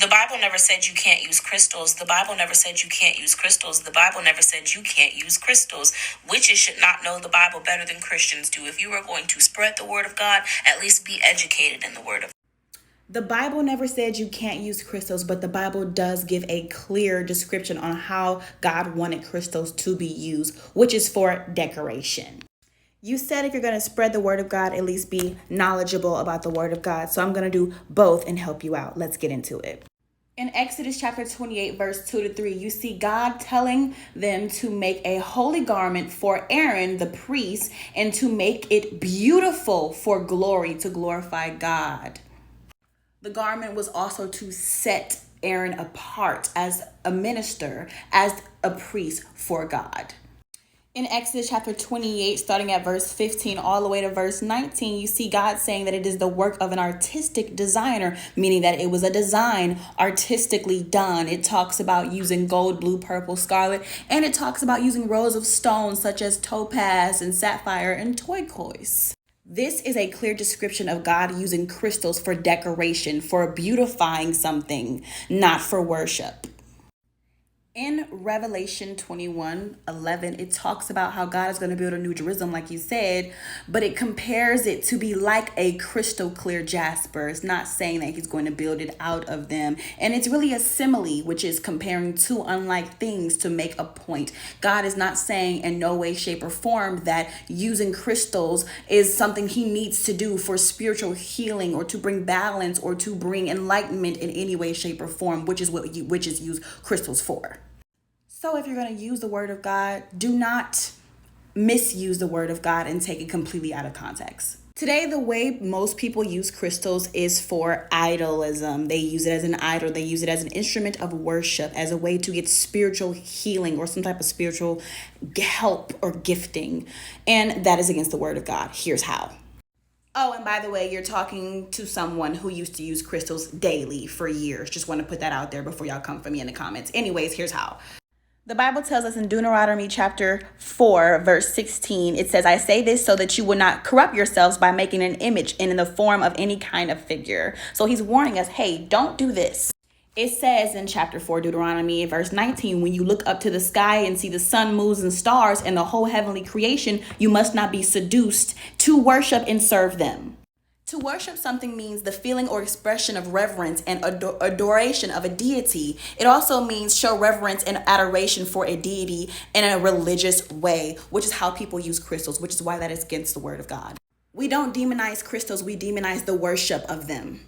The Bible never said you can't use crystals. The Bible never said you can't use crystals. The Bible never said you can't use crystals. Witches should not know the Bible better than Christians do. If you are going to spread the word of God, at least be educated in the word of God. The Bible never said you can't use crystals, but the Bible does give a clear description on how God wanted crystals to be used, which is for decoration. You said if you're going to spread the word of God, at least be knowledgeable about the word of God. So I'm going to do both and help you out. Let's get into it. In Exodus chapter 28, verse 2-3, you see God telling them to make a holy garment for Aaron, the priest, and to make it beautiful for glory, to glorify God. The garment was also to set Aaron apart as a minister, as a priest for God. In Exodus chapter 28, starting at verse 15 all the way to verse 19, you see God saying that it is the work of an artistic designer, meaning that it was a design artistically done. It talks about using gold, blue, purple, scarlet, and it talks about using rows of stones such as topaz and sapphire and turquoise. This is a clear description of God using crystals for decoration, for beautifying something, not for worship. In Revelation 21:11, it talks about how God is going to build a new Jerusalem, like you said, but it compares it to be like a crystal clear jasper. It's not saying that he's going to build it out of them. And it's really a simile, which is comparing two unlike things to make a point. God is not saying in no way, shape, or form that using crystals is something he needs to do for spiritual healing or to bring balance or to bring enlightenment in any way, shape, or form, which is what witches use crystals for. So if you're going to use the word of God, do not misuse the word of God and take it completely out of context. Today, the way most people use crystals is for idolism. They use it as an idol. They use it as an instrument of worship, as a way to get spiritual healing or some type of spiritual help or gifting. And that is against the word of God. Here's how. Oh, and by the way, you're talking to someone who used to use crystals daily for years. Just want to put that out there before y'all come for me in the comments. Anyways, here's how. The Bible tells us in Deuteronomy chapter 4, verse 16, it says, I say this so that you will not corrupt yourselves by making an image in the form of any kind of figure. So he's warning us, hey, don't do this. It says in chapter 4, Deuteronomy, verse 19, when you look up to the sky and see the sun, moons, and stars and the whole heavenly creation, you must not be seduced to worship and serve them. To worship something means the feeling or expression of reverence and adoration of a deity. It also means show reverence and adoration for a deity in a religious way, which is how people use crystals, which is why that is against the word of God. We don't demonize crystals, we demonize the worship of them.